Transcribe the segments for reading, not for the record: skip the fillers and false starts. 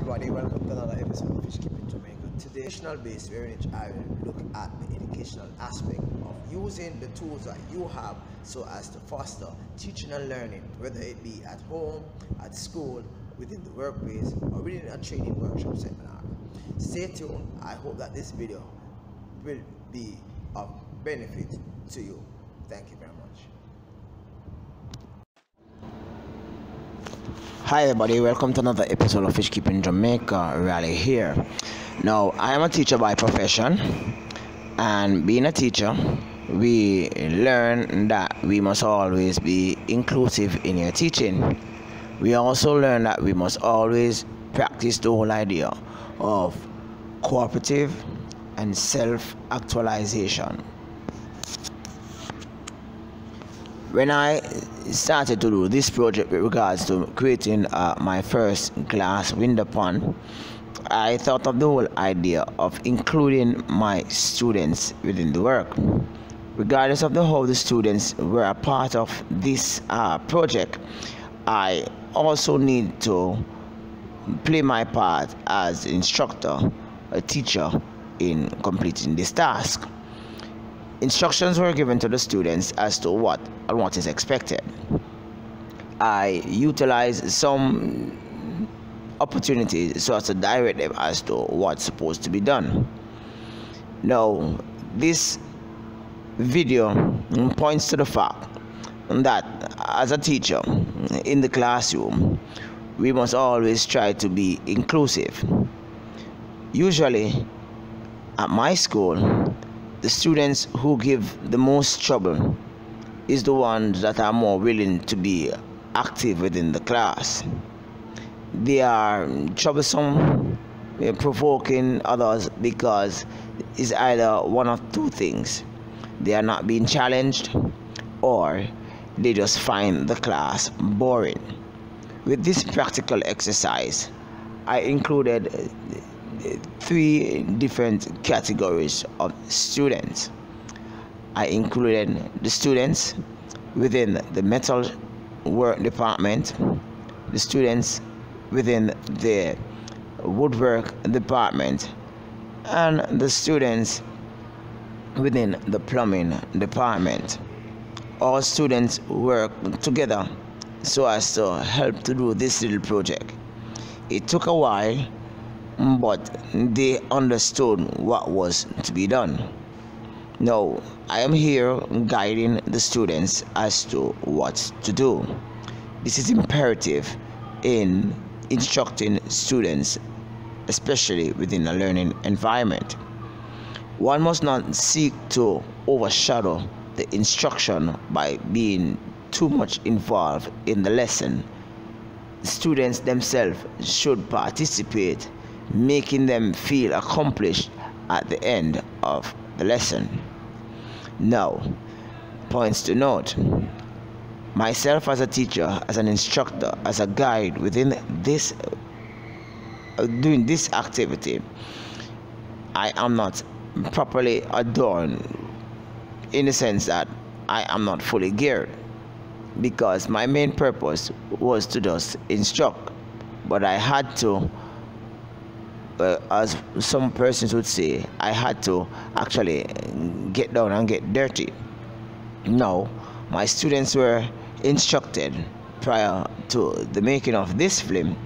everybody, welcome to another episode of Fish Keeping Jamaica. Today, educational base, where I will look at the educational aspect of using the tools that you have so as to foster teaching and learning, whether it be at home, at school, within the workplace, or within a training workshop seminar. Stay tuned. I hope that this video will be of benefit to you. Thank you very much. Hi everybody, welcome to another episode of Fish Keeping Jamaica. Rally here. Now, I am a teacher by profession, and being a teacher, we learn that we must always be inclusive in your teaching. We also learn that we must always practice the whole idea of cooperative and self-actualization. When I started to do this project with regards to creating my first glass window pond, I thought of the whole idea of including my students within the work. Regardless of how the students were a part of this project, I also need to play my part as instructor, a teacher, in completing this task. Instructions were given to the students as to what is expected. I utilized some opportunities so as to direct them as to what's supposed to be done. Now, this video points to the fact that as a teacher in the classroom, we must always try to be inclusive. Usually, at my school, the students who give the most trouble is the ones that are more willing to be active within the class. They are troublesome, provoking others because it's either one of two things. They are not being challenged, or they just find the class boring. With this practical exercise, I included 3 different categories of students. I included the students within the metal work department, the students within the woodwork department, and the students within the plumbing department. All students work together so as to help to do this little project. It took a while, but they understood what was to be done. Now, I am here guiding the students as to what to do. This is imperative in instructing students, especially within a learning environment. One must not seek to overshadow the instruction by being too much involved in the lesson. The students themselves should participate, making them feel accomplished at the end of the lesson. Now, points to note: myself as a teacher, as an instructor, as a guide within this doing this activity, I am not properly adorned in the sense that I am not fully geared, because my main purpose was to just instruct, but I had to, as some persons would say, I had to actually get down and get dirty. Now, my students were instructed prior to the making of this film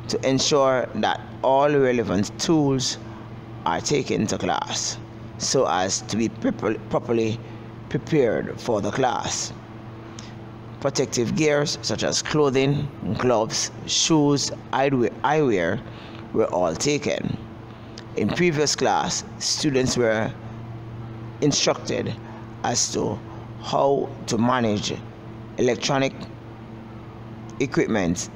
to ensure that all relevant tools are taken to class so as to be properly prepared for the class. Protective gears such as clothing, gloves, shoes, eyewear were all taken. In previous class, students were instructed as to how to manage electronic equipment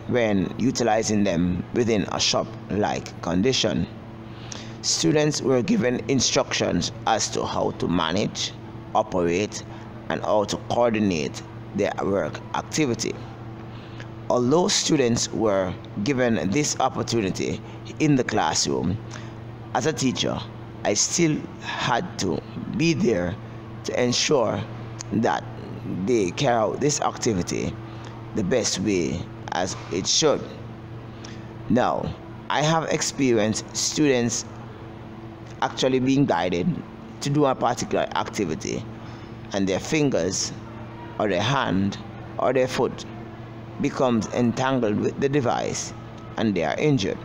when utilizing them within a shop-like condition. Students were given instructions as to how to manage, operate, and how to coordinate their work activity. Although students were given this opportunity in the classroom, as a teacher, I still had to be there to ensure that they carry out this activity the best way as it should. Now, I have experienced students actually being guided to do a particular activity, and their fingers or their hand or their foot becomes entangled with the device and they are injured.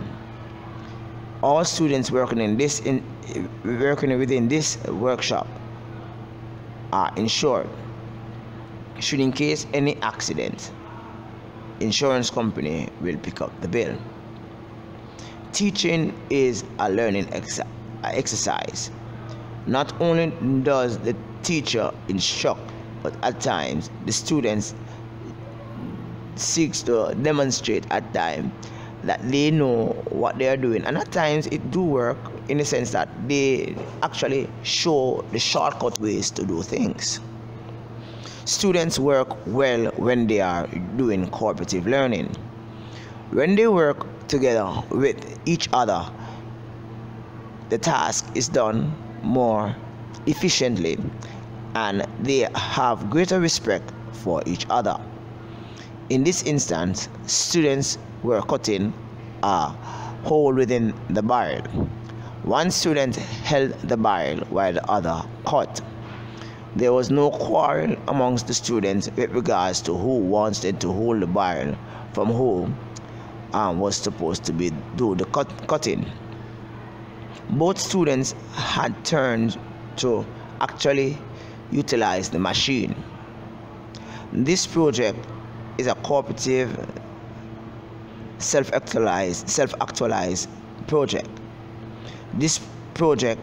All students working within this workshop are insured. Should in case any accident, insurance company will pick up the bill. Teaching is a learning exercise. Not only does the teacher instruct, but at times the students seeks to demonstrate at times that they know what they are doing, and at times it do work in the sense that they actually show the shortcut ways to do things. Students work well when they are doing cooperative learning. When they work together with each other, the task is done more efficiently and they have greater respect for each other. In this instance, students were cutting a hole within the barrel. One student held the barrel while the other cut. There was no quarrel amongst the students with regards to who wanted to hold the barrel from who was supposed to do the cutting. Both students had turned to actually utilize the machine. This project is a cooperative, self-actualized project. This project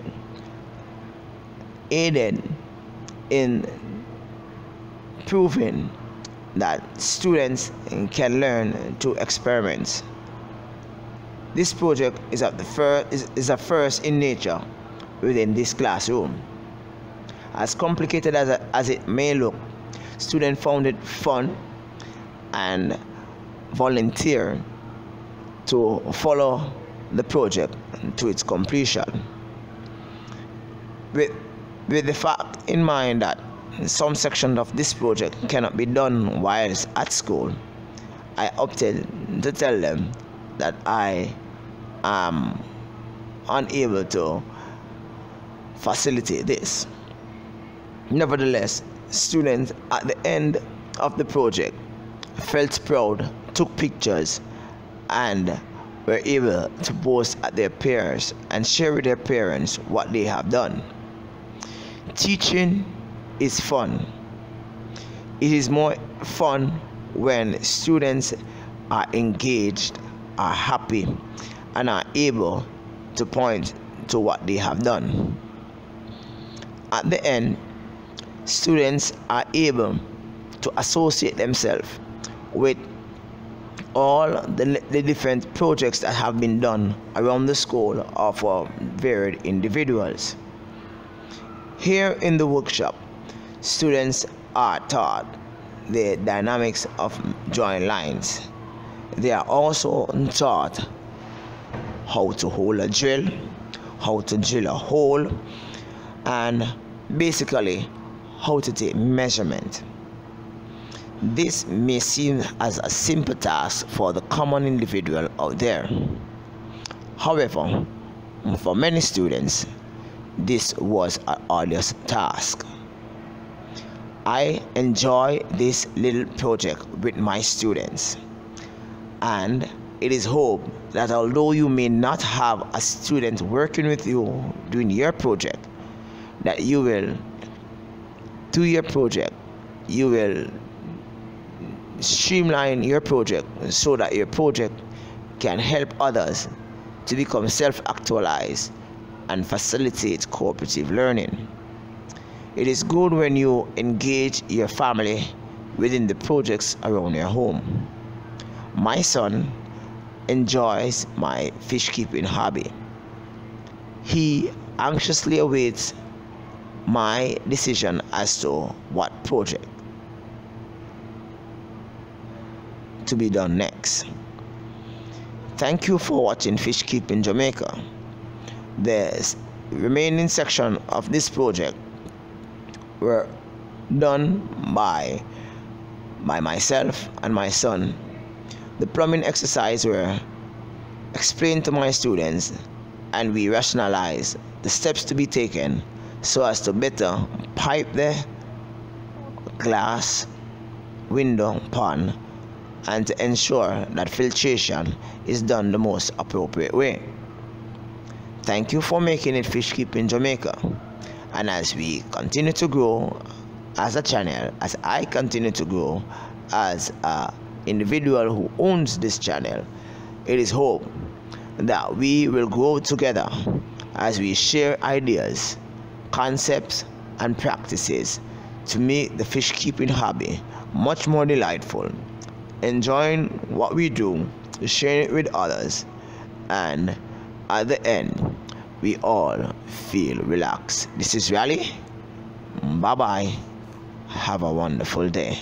aided in proving that students can learn to experiment. This project is a first in nature within this classroom. As complicated as it may look, students found it fun and volunteer to follow the project to its completion. With the fact in mind that some section of this project cannot be done whilst at school, I opted to tell them that I am unable to facilitate this. Nevertheless, students at the end of the project felt proud, took pictures, and were able to boast at their peers and share with their parents what they have done. Teaching is fun. It is more fun when students are engaged, are happy, and are able to point to what they have done. At the end, students are able to associate themselves with all the different projects that have been done around the school or for varied individuals. Here in the workshop, students are taught the dynamics of drawing lines. They are also taught how to hold a drill, how to drill a hole, and basically how to take measurement. This may seem as a simple task for the common individual out there. However, for many students, this was an arduous task. I enjoy this little project with my students, and it is hoped that although you may not have a student working with you doing your project, that you will do your project, you will streamline your project so that your project can help others to become self-actualized and facilitate cooperative learning. It is good when you engage your family within the projects around your home. My son enjoys my fish keeping hobby. He anxiously awaits my decision as to what project to be done next. Thank you for watching Fish Keeping Jamaica. The remaining section of this project were done by myself and my son. The plumbing exercise were explain to my students and we rationalize the steps to be taken so as to better pipe the glass window pond and to ensure that filtration is done the most appropriate way. Thank you for making it Fish Keeping Jamaica, and as we continue to grow as a channel, as I continue to grow as an individual who owns this channel, it is hope that we will grow together as we share ideas, concepts and practices to make the fish keeping hobby much more delightful, enjoying what we do, sharing it with others, and at the end we all feel relaxed. This is Rally. Bye bye. Have a wonderful day.